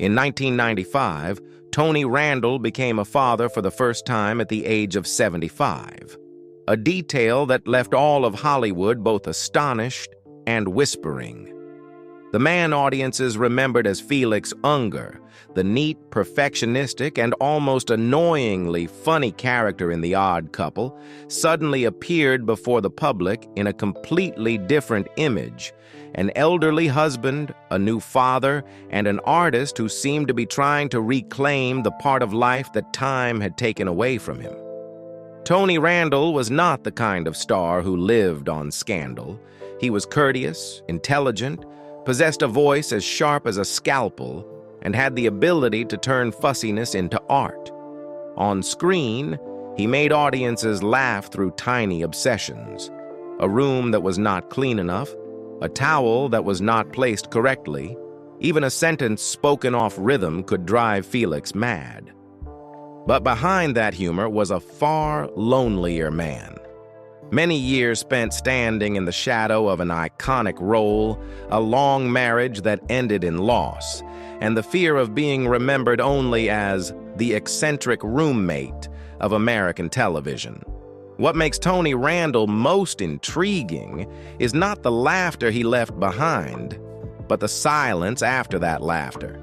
In 1995, Tony Randall became a father for the first time at the age of 75, a detail that left all of Hollywood both astonished and whispering. The man audiences remembered as Felix Unger, the neat, perfectionistic, and almost annoyingly funny character in The Odd Couple, suddenly appeared before the public in a completely different image, an elderly husband, a new father, and an artist who seemed to be trying to reclaim the part of life that time had taken away from him. Tony Randall was not the kind of star who lived on scandal. He was courteous, intelligent, possessed a voice as sharp as a scalpel, and had the ability to turn fussiness into art. On screen, he made audiences laugh through tiny obsessions: a room that was not clean enough, a towel that was not placed correctly, even a sentence spoken off rhythm could drive Felix mad. But behind that humor was a far lonelier man. Many years spent standing in the shadow of an iconic role, a long marriage that ended in loss, and the fear of being remembered only as the eccentric roommate of American television. What makes Tony Randall most intriguing is not the laughter he left behind, but the silence after that laughter.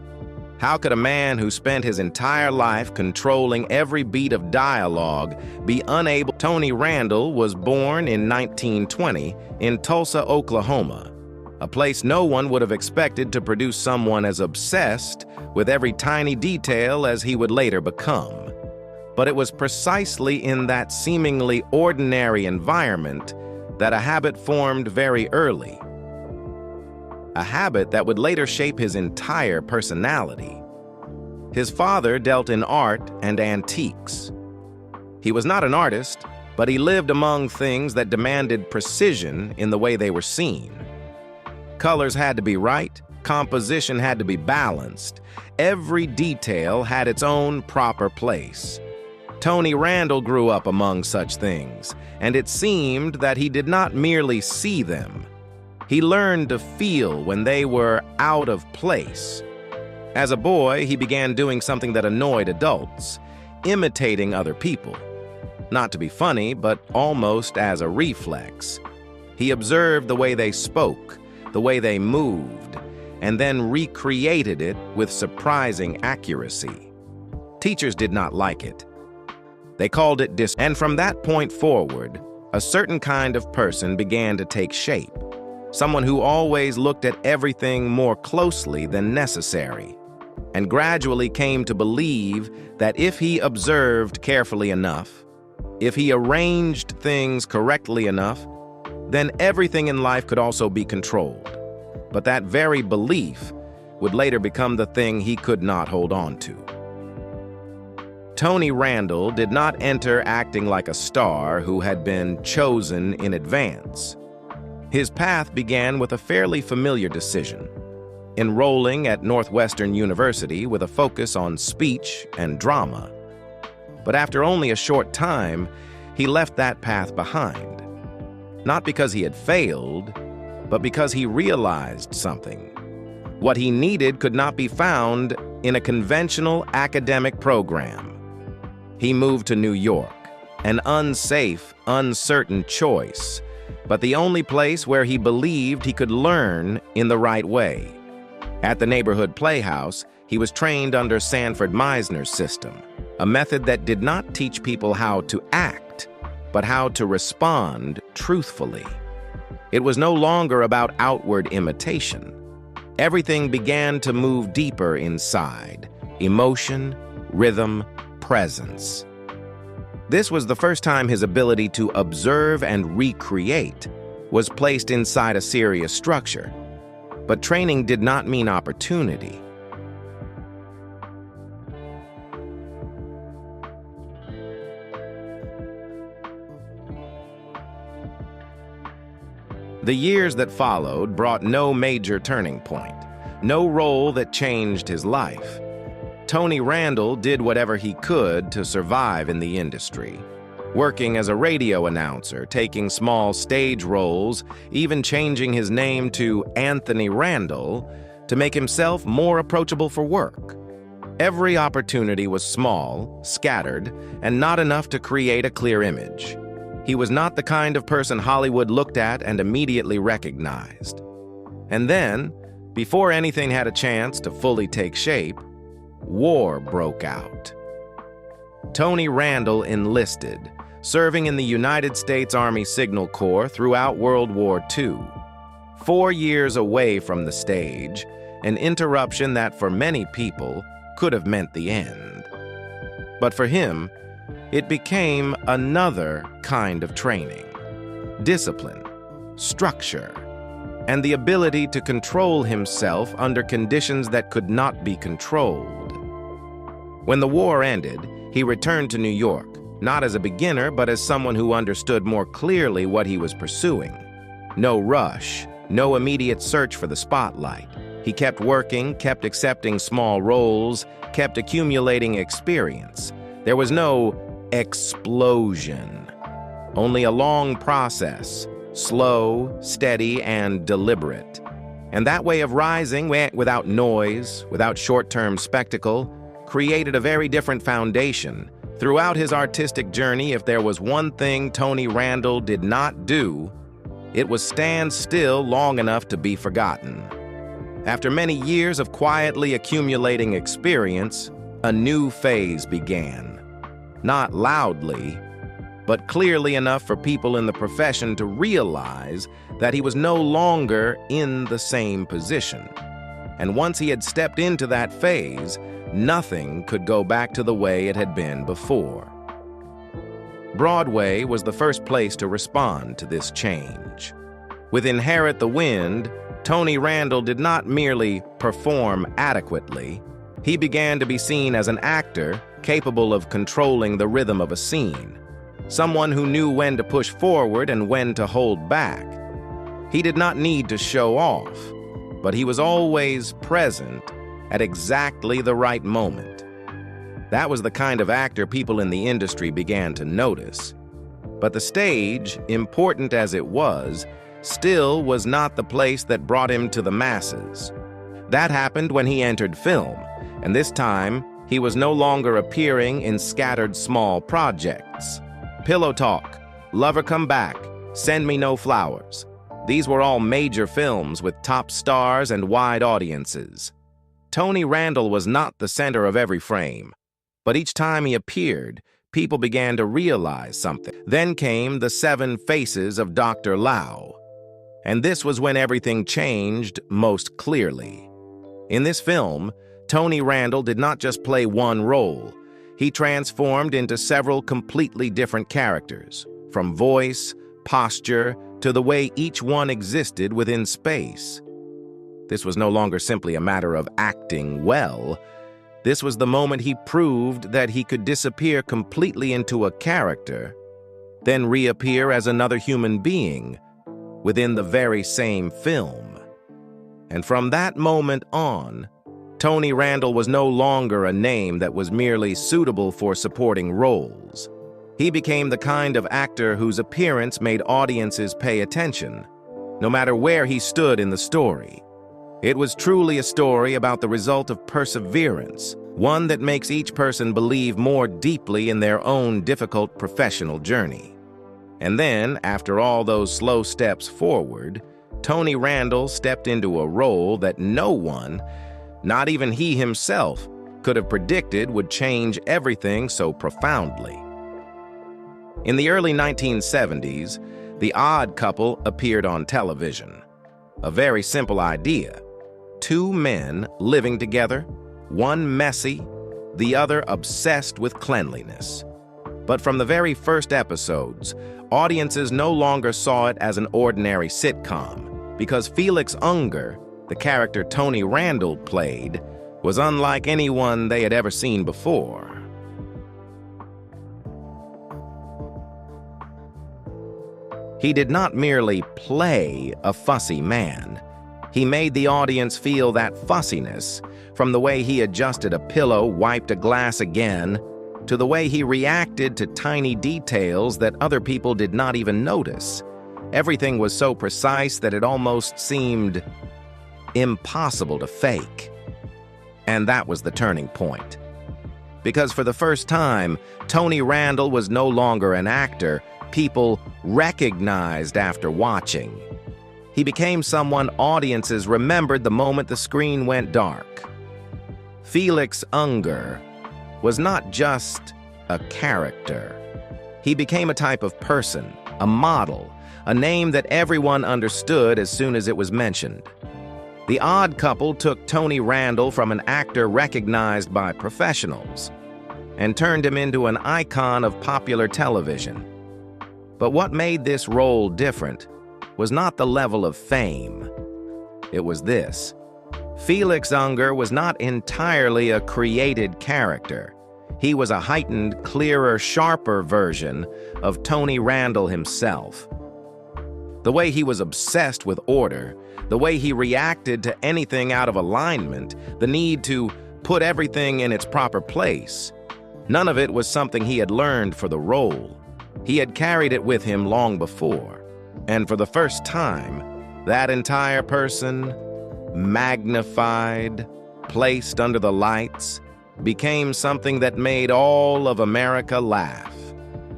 How could a man who spent his entire life controlling every beat of dialogue be unable? Tony Randall was born in 1920 in Tulsa, Oklahoma, a place no one would have expected to produce someone as obsessed with every tiny detail as he would later become. But it was precisely in that seemingly ordinary environment that a habit formed very early. A habit that would later shape his entire personality. His father dealt in art and antiques. He was not an artist, but he lived among things that demanded precision in the way they were seen. Colors had to be right, composition had to be balanced, every detail had its own proper place. Tony Randall grew up among such things, and it seemed that he did not merely see them. He learned to feel when they were out of place. As a boy, he began doing something that annoyed adults, imitating other people. Not to be funny, but almost as a reflex. He observed the way they spoke, the way they moved, and then recreated it with surprising accuracy. Teachers did not like it. They called it and from that point forward, a certain kind of person began to take shape. Someone who always looked at everything more closely than necessary, and gradually came to believe that if he observed carefully enough, if he arranged things correctly enough, then everything in life could also be controlled. But that very belief would later become the thing he could not hold on to. Tony Randall did not enter acting like a star who had been chosen in advance. His path began with a fairly familiar decision: enrolling at Northwestern University with a focus on speech and drama. But after only a short time, he left that path behind. Not because he had failed, but because he realized something. What he needed could not be found in a conventional academic program. He moved to New York, an unsafe, uncertain choice, but the only place where he believed he could learn in the right way. At the neighborhood playhouse, he was trained under Sanford Meisner's system, a method that did not teach people how to act, but how to respond truthfully. It was no longer about outward imitation. Everything began to move deeper inside: emotion, rhythm, presence. This was the first time his ability to observe and recreate was placed inside a serious structure. But training did not mean opportunity. The years that followed brought no major turning point, no role that changed his life. Tony Randall did whatever he could to survive in the industry, working as a radio announcer, taking small stage roles, even changing his name to Anthony Randall to make himself more approachable for work. Every opportunity was small, scattered, and not enough to create a clear image. He was not the kind of person Hollywood looked at and immediately recognized. And then, before anything had a chance to fully take shape, war broke out. Tony Randall enlisted, serving in the United States Army Signal Corps throughout World War II. 4 years away from the stage, an interruption that for many people could have meant the end. But for him, it became another kind of training. Discipline, structure, and the ability to control himself under conditions that could not be controlled. When the war ended, he returned to New York, not as a beginner, but as someone who understood more clearly what he was pursuing. No rush, no immediate search for the spotlight. He kept working, kept accepting small roles, kept accumulating experience. There was no explosion, only a long process, slow, steady, and deliberate. And that way of rising, without noise, without short-term spectacle, created a very different foundation. Throughout his artistic journey, if there was one thing Tony Randall did not do, it was stand still long enough to be forgotten. After many years of quietly accumulating experience, a new phase began. Not loudly, but clearly enough for people in the profession to realize that he was no longer in the same position. And once he had stepped into that phase, nothing could go back to the way it had been before. Broadway was the first place to respond to this change. With Inherit the Wind, Tony Randall did not merely perform adequately. He began to be seen as an actor capable of controlling the rhythm of a scene, someone who knew when to push forward and when to hold back. He did not need to show off, but he was always present at exactly the right moment. That was the kind of actor people in the industry began to notice. But the stage, important as it was, still was not the place that brought him to the masses. That happened when he entered film, and this time, he was no longer appearing in scattered small projects. Pillow Talk, Lover Come Back, Send Me No Flowers. These were all major films with top stars and wide audiences. Tony Randall was not the center of every frame, but each time he appeared, people began to realize something. Then came The 7 Faces of Dr. Lau, and this was when everything changed most clearly. In this film, Tony Randall did not just play one role. He transformed into several completely different characters, from voice, posture, to the way each one existed within space. This was no longer simply a matter of acting well. This was the moment he proved that he could disappear completely into a character, then reappear as another human being within the very same film. And from that moment on, Tony Randall was no longer a name that was merely suitable for supporting roles. He became the kind of actor whose appearance made audiences pay attention, no matter where he stood in the story. It was truly a story about the result of perseverance, one that makes each person believe more deeply in their own difficult professional journey. And then, after all those slow steps forward, Tony Randall stepped into a role that no one, not even he himself, could have predicted would change everything so profoundly. In the early 1970s, The Odd Couple appeared on television. A very simple idea. 2 men living together, one messy, the other obsessed with cleanliness. But from the very first episodes, audiences no longer saw it as an ordinary sitcom, because Felix Unger, the character Tony Randall played, was unlike anyone they had ever seen before. He did not merely play a fussy man. He made the audience feel that fussiness, from the way he adjusted a pillow, wiped a glass again, to the way he reacted to tiny details that other people did not even notice. Everything was so precise that it almost seemed impossible to fake. And that was the turning point. Because for the first time, Tony Randall was no longer an actor people recognized after watching. He became someone audiences remembered the moment the screen went dark. Felix Unger was not just a character. He became a type of person, a model, a name that everyone understood as soon as it was mentioned. The Odd Couple took Tony Randall from an actor recognized by professionals and turned him into an icon of popular television. But what made this role different was not the level of fame. It was this. Felix Unger was not entirely a created character. He was a heightened, clearer, sharper version of Tony Randall himself. The way he was obsessed with order, the way he reacted to anything out of alignment, the need to put everything in its proper place, none of it was something he had learned for the role. He had carried it with him long before, and for the first time, that entire person, magnified, placed under the lights, became something that made all of America laugh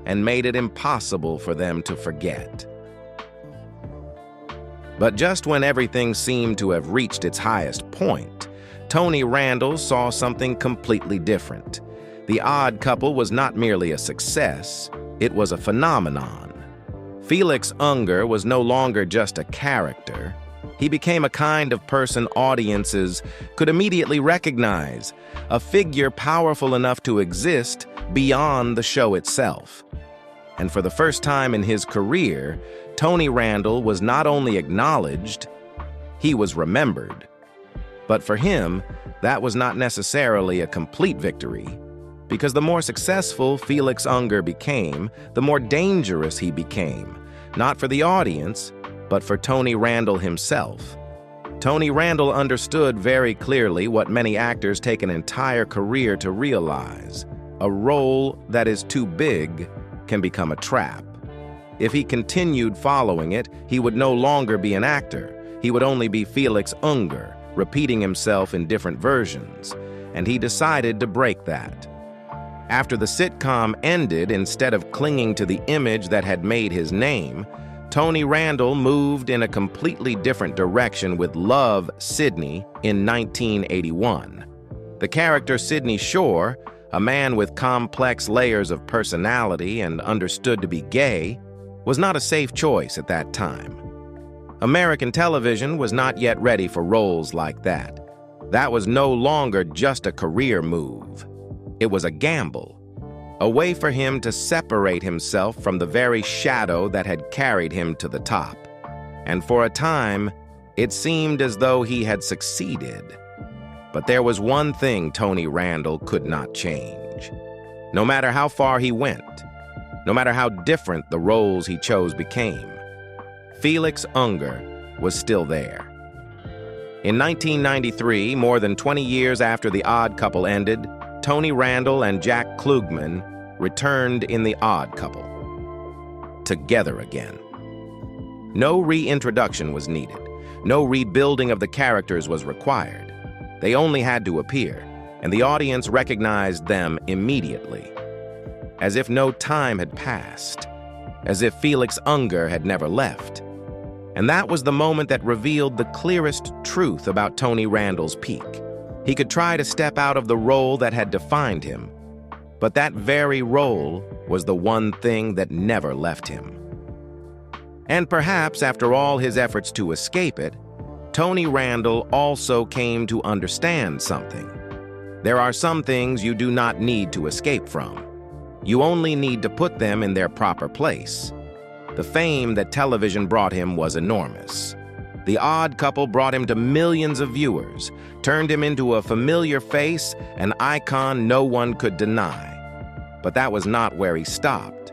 and made it impossible for them to forget. But just when everything seemed to have reached its highest point, Tony Randall saw something completely different. The Odd Couple was not merely a success, it was a phenomenon. Felix Unger was no longer just a character. He became a kind of person audiences could immediately recognize, a figure powerful enough to exist beyond the show itself. And for the first time in his career, Tony Randall was not only acknowledged, he was remembered. But for him, that was not necessarily a complete victory, because the more successful Felix Unger became, the more dangerous he became, not for the audience, but for Tony Randall himself. Tony Randall understood very clearly what many actors take an entire career to realize. A role that is too big can become a trap. If he continued following it, he would no longer be an actor. He would only be Felix Unger, repeating himself in different versions. And he decided to break that. After the sitcom ended, instead of clinging to the image that had made his name, Tony Randall moved in a completely different direction with Love, Sidney in 1981. The character Sidney Shore, a man with complex layers of personality and understood to be gay, was not a safe choice at that time. American television was not yet ready for roles like that. That was no longer just a career move. It was a gamble, a way for him to separate himself from the very shadow that had carried him to the top. And for a time, it seemed as though he had succeeded. But there was one thing Tony Randall could not change. No matter how far he went, no matter how different the roles he chose became, Felix Unger was still there. In 1993, more than 20 years after The Odd Couple ended, Tony Randall and Jack Klugman returned in The Odd Couple, together again. No reintroduction was needed. No rebuilding of the characters was required. They only had to appear, and the audience recognized them immediately, as if no time had passed, as if Felix Unger had never left. And that was the moment that revealed the clearest truth about Tony Randall's peak. He could try to step out of the role that had defined him, but that very role was the one thing that never left him. And perhaps after all his efforts to escape it, Tony Randall also came to understand something. There are some things you do not need to escape from. You only need to put them in their proper place. The fame that television brought him was enormous. The Odd Couple brought him to millions of viewers, turned him into a familiar face, an icon no one could deny. But that was not where he stopped.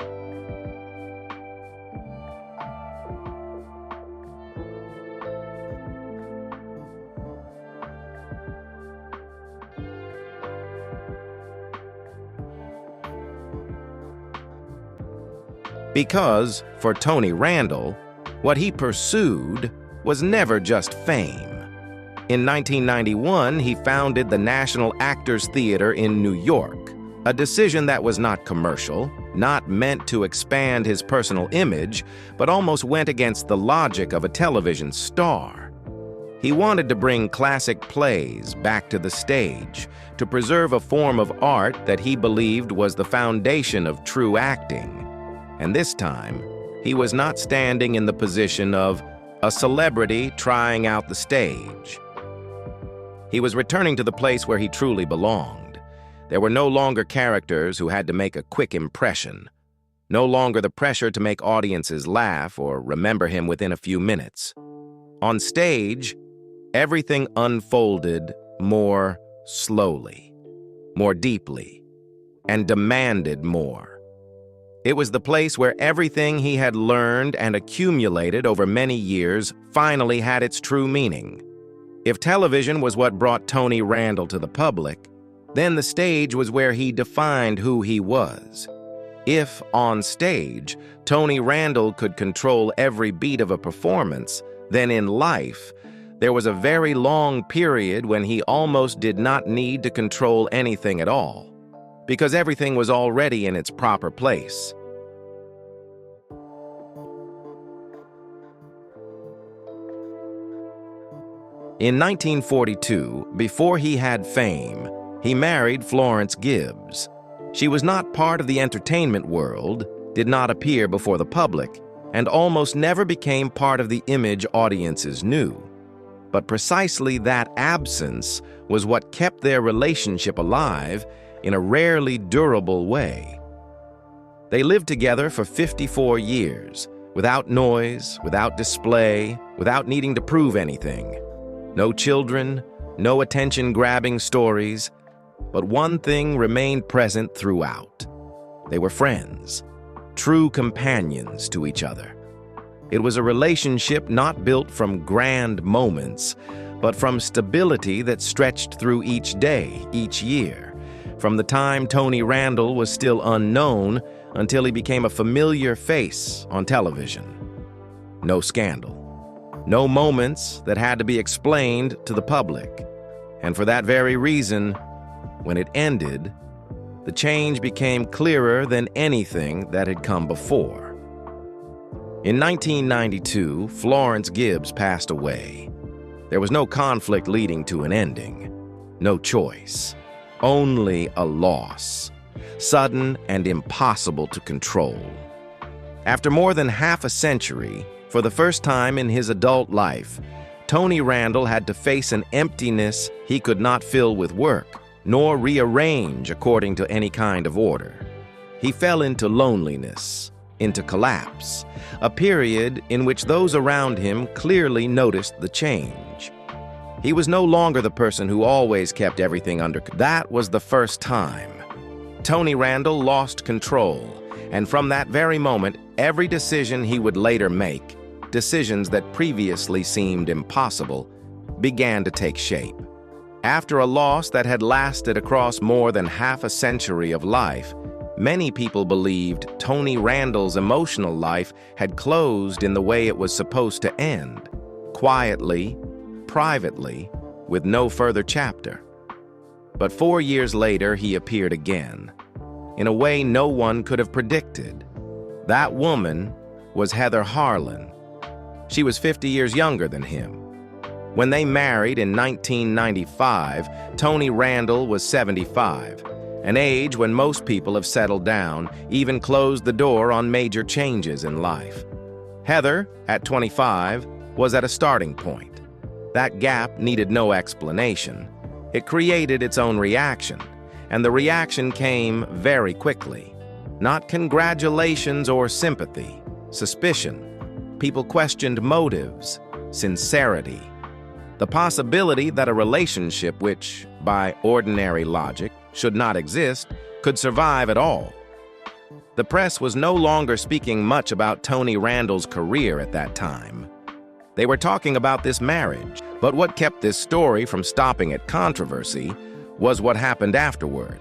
Because, for Tony Randall, what he pursued was never just fame. In 1991, he founded the National Actors Theater in New York, a decision that was not commercial, not meant to expand his personal image, but almost went against the logic of a television star. He wanted to bring classic plays back to the stage, to preserve a form of art that he believed was the foundation of true acting. And this time, he was not standing in the position of a celebrity trying out the stage. He was returning to the place where he truly belonged. There were no longer characters who had to make a quick impression, no longer the pressure to make audiences laugh or remember him within a few minutes. On stage, everything unfolded more slowly, more deeply, and demanded more. It was the place where everything he had learned and accumulated over many years finally had its true meaning. If television was what brought Tony Randall to the public, then the stage was where he defined who he was. If, on stage, Tony Randall could control every beat of a performance, then in life, there was a very long period when he almost did not need to control anything at all, because everything was already in its proper place. In 1942, before he had fame, he married Florence Gibbs. She was not part of the entertainment world, did not appear before the public, and almost never became part of the image audiences knew. But precisely that absence was what kept their relationship alive in a rarely durable way. They lived together for 54 years, without noise, without display, without needing to prove anything. No children, no attention-grabbing stories, but one thing remained present throughout. They were friends, true companions to each other. It was a relationship not built from grand moments, but from stability that stretched through each day, each year, from the time Tony Randall was still unknown until he became a familiar face on television. No scandal. No moments that had to be explained to the public. And for that very reason, when it ended, the change became clearer than anything that had come before. In 1992, Florence Gibbs passed away. There was no conflict leading to an ending, no choice, only a loss, sudden and impossible to control. After more than half a century, for the first time in his adult life, Tony Randall had to face an emptiness he could not fill with work, nor rearrange according to any kind of order. He fell into loneliness, into collapse, a period in which those around him clearly noticed the change. He was no longer the person who always kept everything under control. That was the first time. Tony Randall lost control, and from that very moment, every decision he would later make, decisions that previously seemed impossible, began to take shape. After a loss that had lasted across more than half a century of life, many people believed Tony Randall's emotional life had closed in the way it was supposed to end, quietly, privately, with no further chapter. But 4 years later, he appeared again, in a way no one could have predicted. That woman was Heather Harlan. She was 50 years younger than him. When they married in 1995, Tony Randall was 75, an age when most people have settled down, even closed the door on major changes in life. Heather, at 25, was at a starting point. That gap needed no explanation. It created its own reaction, and the reaction came very quickly. Not congratulations or sympathy, suspicion. People questioned motives, sincerity. The possibility that a relationship which, by ordinary logic, should not exist, could survive at all. The press was no longer speaking much about Tony Randall's career at that time. They were talking about this marriage, but what kept this story from stopping at controversy was what happened afterward.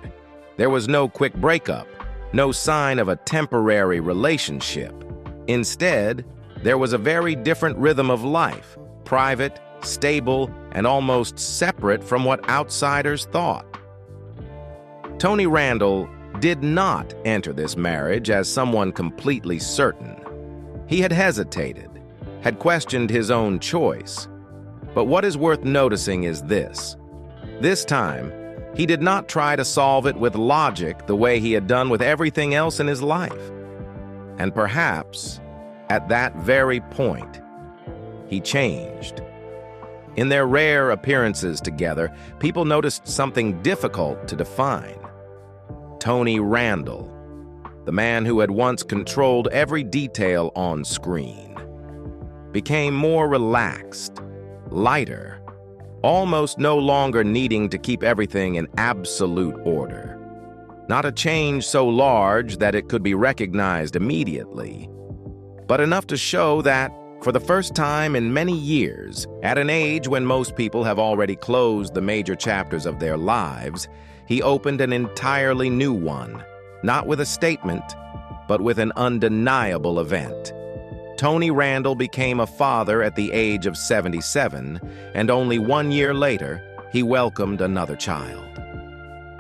There was no quick breakup, no sign of a temporary relationship. Instead, there was a very different rhythm of life, private, stable, and almost separate from what outsiders thought. Tony Randall did not enter this marriage as someone completely certain. He had hesitated, had questioned his own choice. But what is worth noticing is this. This time, he did not try to solve it with logic the way he had done with everything else in his life. And perhaps, at that very point, he changed. In their rare appearances together, people noticed something difficult to define. Tony Randall, the man who had once controlled every detail on screen, became more relaxed, lighter, almost no longer needing to keep everything in absolute order. Not a change so large that it could be recognized immediately, but enough to show that, for the first time in many years, at an age when most people have already closed the major chapters of their lives, he opened an entirely new one, not with a statement, but with an undeniable event. Tony Randall became a father at the age of 77, and only 1 year later, he welcomed another child.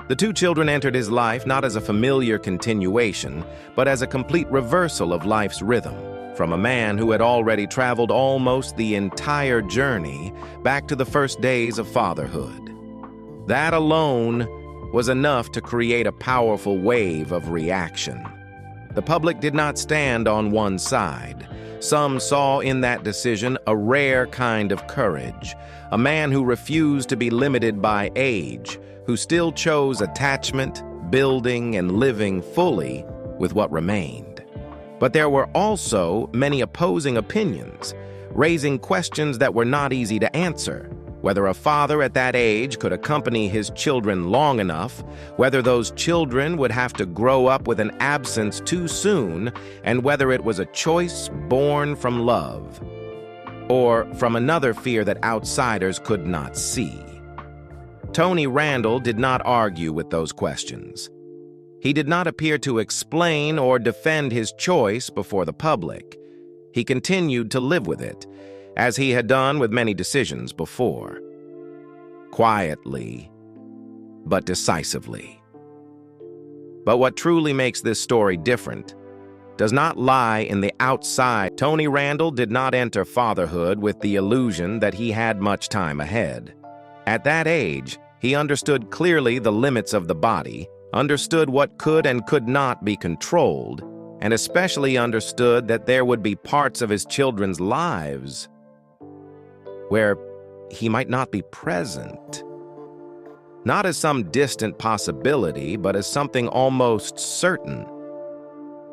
The two children entered his life not as a familiar continuation, but as a complete reversal of life's rhythm, from a man who had already traveled almost the entire journey back to the first days of fatherhood. That alone was enough to create a powerful wave of reaction. The public did not stand on one side. Some saw in that decision a rare kind of courage, a man who refused to be limited by age, who still chose attachment, building, and living fully with what remained. But there were also many opposing opinions, raising questions that were not easy to answer. Whether a father at that age could accompany his children long enough, whether those children would have to grow up with an absence too soon, and whether it was a choice born from love, or from another fear that outsiders could not see. Tony Randall did not argue with those questions. He did not appear to explain or defend his choice before the public. He continued to live with it, as he had done with many decisions before. Quietly, but decisively. But what truly makes this story different does not lie in the outside. Tony Randall did not enter fatherhood with the illusion that he had much time ahead. At that age, he understood clearly the limits of the body, understood what could and could not be controlled, and especially understood that there would be parts of his children's lives where he might not be present. Not as some distant possibility, but as something almost certain.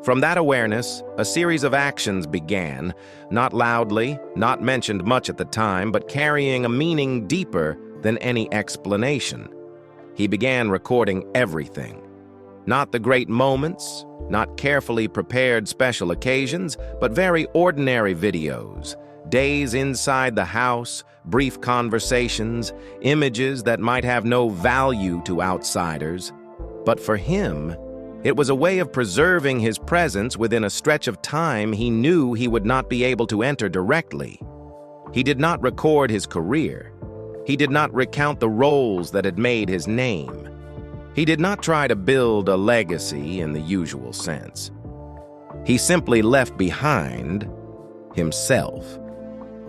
From that awareness, a series of actions began, not loudly, not mentioned much at the time, but carrying a meaning deeper than any explanation. He began recording everything. Not the great moments, not carefully prepared special occasions, but very ordinary videos. Days inside the house, brief conversations, images that might have no value to outsiders. But for him, it was a way of preserving his presence within a stretch of time he knew he would not be able to enter directly. He did not record his career. He did not recount the roles that had made his name. He did not try to build a legacy in the usual sense. He simply left behind himself.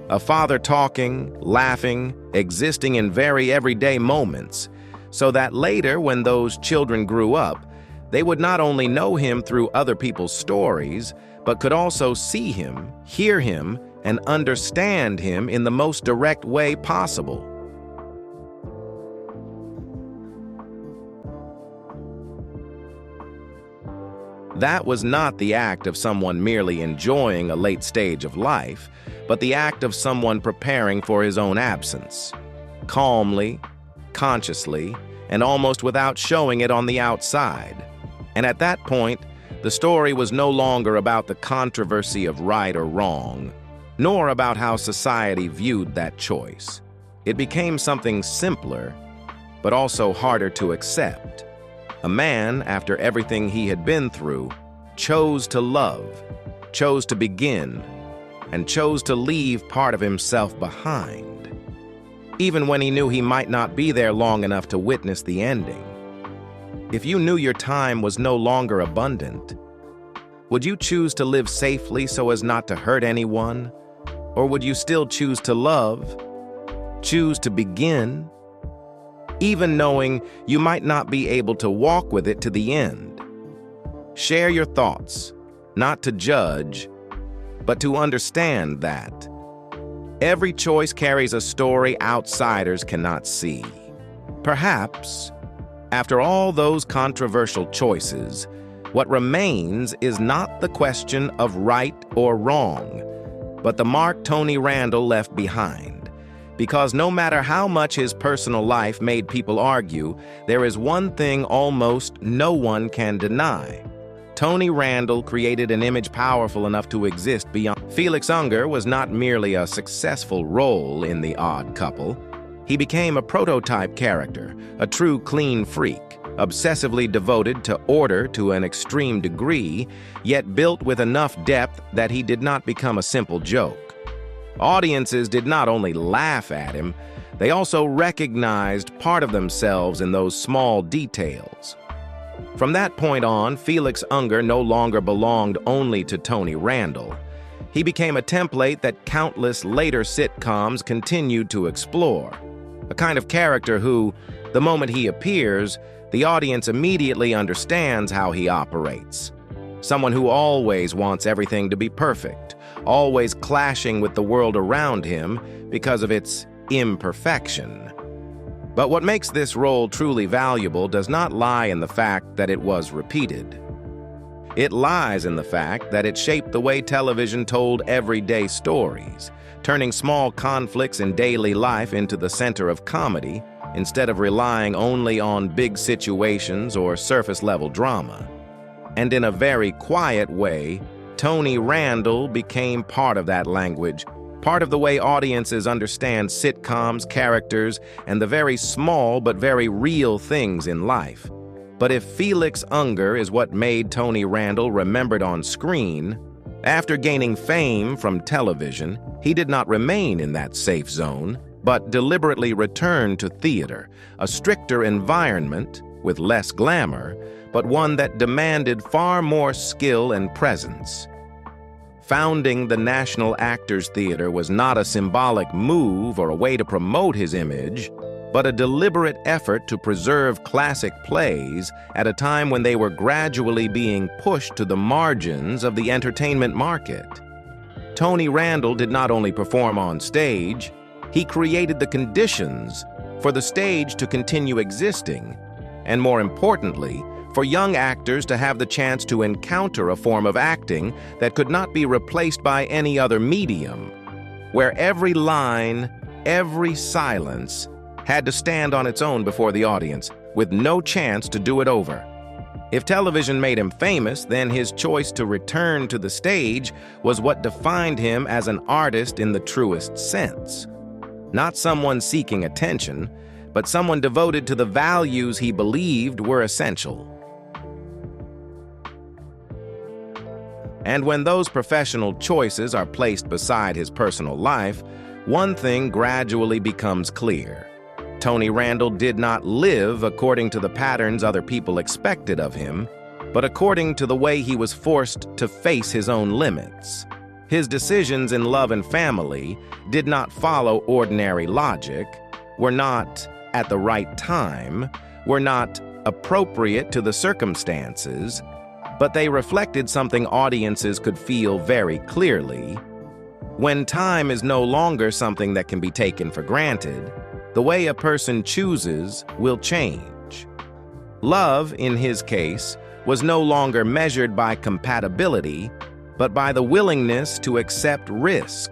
A father talking, laughing, existing in very everyday moments, so that later, when those children grew up, they would not only know him through other people's stories, but could also see him, hear him, and understand him in the most direct way possible. That was not the act of someone merely enjoying a late stage of life, but the act of someone preparing for his own absence, calmly, consciously, and almost without showing it on the outside. And at that point, the story was no longer about the controversy of right or wrong, nor about how society viewed that choice. It became something simpler, but also harder to accept. A man, after everything he had been through, chose to love, chose to begin, and chose to leave part of himself behind. even when he knew he might not be there long enough to witness the ending. If you knew your time was no longer abundant, would you choose to live safely so as not to hurt anyone? Or would you still choose to love, choose to begin, even knowing you might not be able to walk with it to the end? Share your thoughts, not to judge, but to understand that every choice carries a story outsiders cannot see. Perhaps, after all those controversial choices, what remains is not the question of right or wrong, but the mark Tony Randall left behind. Because no matter how much his personal life made people argue, there is one thing almost no one can deny. Tony Randall created an image powerful enough to exist beyond. Felix Unger was not merely a successful role in The Odd Couple. He became a prototype character, a true clean freak, obsessively devoted to order to an extreme degree, yet built with enough depth that he did not become a simple joke. Audiences did not only laugh at him, they also recognized part of themselves in those small details. From that point on, Felix Unger no longer belonged only to Tony Randall. He became a template that countless later sitcoms continued to explore. A kind of character who, the moment he appears, the audience immediately understands how he operates. Someone who always wants everything to be perfect, always clashing with the world around him because of its imperfection. But what makes this role truly valuable does not lie in the fact that it was repeated. It lies in the fact that it shaped the way television told everyday stories, turning small conflicts in daily life into the center of comedy instead of relying only on big situations or surface-level drama. And in a very quiet way, Tony Randall became part of that language, part of the way audiences understand sitcoms, characters, and the very small but very real things in life. But if Felix Unger is what made Tony Randall remembered on screen, after gaining fame from television, he did not remain in that safe zone, but deliberately returned to theater, a stricter environment with less glamour, but one that demanded far more skill and presence. Founding the National Actors Theater was not a symbolic move or a way to promote his image, but a deliberate effort to preserve classic plays at a time when they were gradually being pushed to the margins of the entertainment market. Tony Randall did not only perform on stage, he created the conditions for the stage to continue existing, and more importantly, for young actors to have the chance to encounter a form of acting that could not be replaced by any other medium, where every line, every silence had to stand on its own before the audience, with no chance to do it over. If television made him famous, then his choice to return to the stage was what defined him as an artist in the truest sense. Not someone seeking attention, but someone devoted to the values he believed were essential. And when those professional choices are placed beside his personal life, one thing gradually becomes clear. Tony Randall did not live according to the patterns other people expected of him, but according to the way he was forced to face his own limits. His decisions in love and family did not follow ordinary logic, were not at the right time, were not appropriate to the circumstances, but they reflected something audiences could feel very clearly. When time is no longer something that can be taken for granted, the way a person chooses will change. Love, in his case, was no longer measured by compatibility, but by the willingness to accept risk.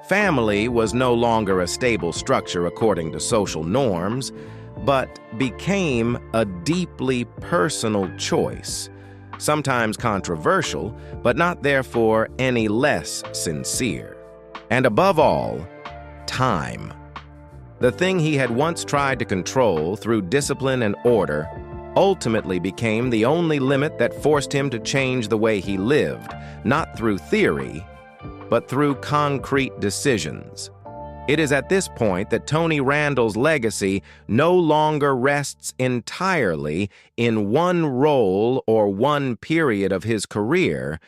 Family was no longer a stable structure according to social norms, but became a deeply personal choice, sometimes controversial, but not therefore any less sincere. And above all, time. The thing he had once tried to control through discipline and order ultimately became the only limit that forced him to change the way he lived, not through theory, but through concrete decisions. It is at this point that Tony Randall's legacy no longer rests entirely in one role or one period of his career,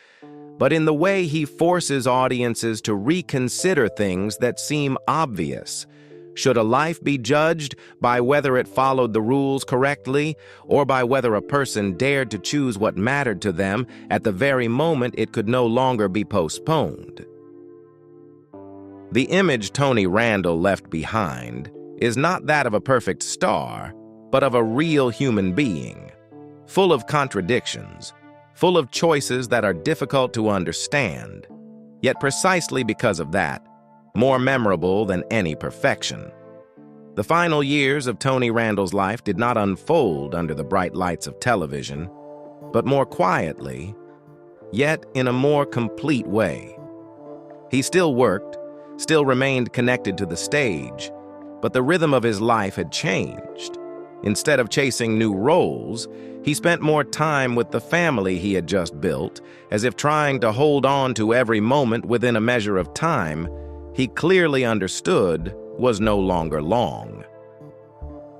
but in the way he forces audiences to reconsider things that seem obvious. Should a life be judged by whether it followed the rules correctly, or by whether a person dared to choose what mattered to them at the very moment it could no longer be postponed? The image Tony Randall left behind is not that of a perfect star, but of a real human being, full of contradictions, full of choices that are difficult to understand, yet precisely because of that, more memorable than any perfection. The final years of Tony Randall's life did not unfold under the bright lights of television, but more quietly, yet in a more complete way. He still worked, still remained connected to the stage, but the rhythm of his life had changed. Instead of chasing new roles, he spent more time with the family he had just built, as if trying to hold on to every moment within a measure of time he clearly understood was no longer long.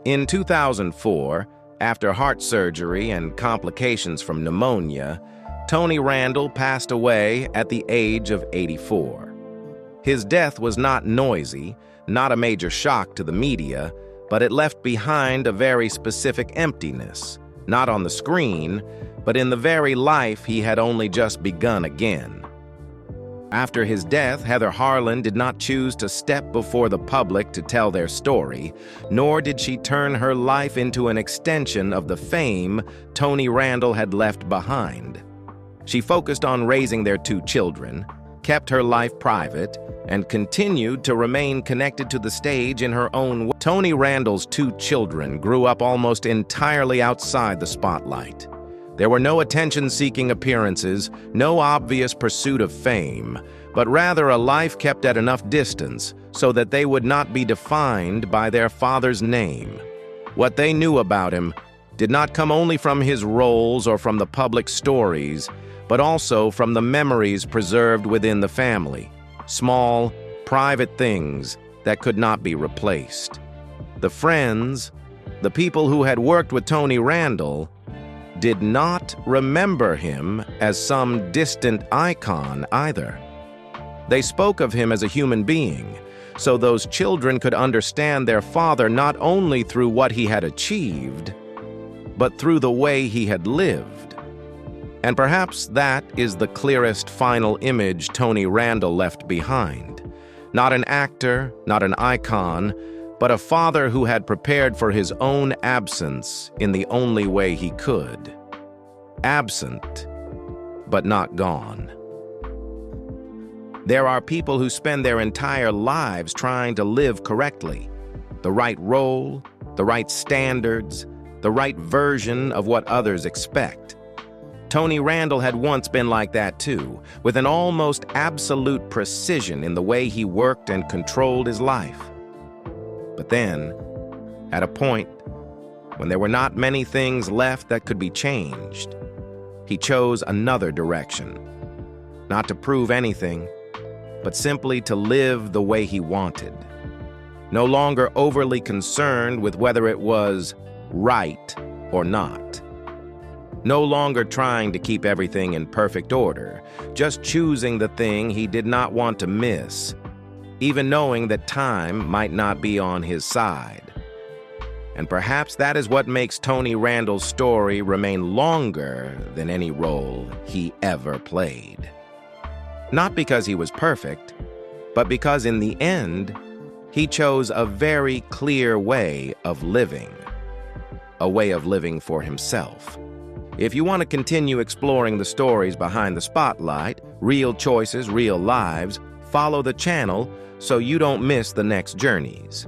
In 2004, after heart surgery and complications from pneumonia, Tony Randall passed away at the age of 84. His death was not noisy, not a major shock to the media, but it left behind a very specific emptiness, not on the screen, but in the very life he had only just begun again. After his death, Heather Harlan did not choose to step before the public to tell their story, nor did she turn her life into an extension of the fame Tony Randall had left behind. She focused on raising their 2 children, kept her life private, and continued to remain connected to the stage in her own way. Tony Randall's 2 children grew up almost entirely outside the spotlight. There were no attention-seeking appearances, no obvious pursuit of fame, but rather a life kept at enough distance so that they would not be defined by their father's name. What they knew about him did not come only from his roles or from the public stories, but also from the memories preserved within the family. Small, private things that could not be replaced. The friends, the people who had worked with Tony Randall, did not remember him as some distant icon either. They spoke of him as a human being, so those children could understand their father not only through what he had achieved, but through the way he had lived. And perhaps that is the clearest final image Tony Randall left behind. Not an actor, not an icon, but a father who had prepared for his own absence in the only way he could. Absent, but not gone. There are people who spend their entire lives trying to live correctly. The right role, the right standards, the right version of what others expect. Tony Randall had once been like that too, with an almost absolute precision in the way he worked and controlled his life. But then, at a point when there were not many things left that could be changed, he chose another direction. Not to prove anything, but simply to live the way he wanted. No longer overly concerned with whether it was right or not. No longer trying to keep everything in perfect order, just choosing the thing he did not want to miss, even knowing that time might not be on his side. And perhaps that is what makes Tony Randall's story remain longer than any role he ever played. Not because he was perfect, but because in the end, he chose a very clear way of living. A way of living for himself. If you want to continue exploring the stories behind the spotlight, real choices, real lives, follow the channel so you don't miss the next journeys.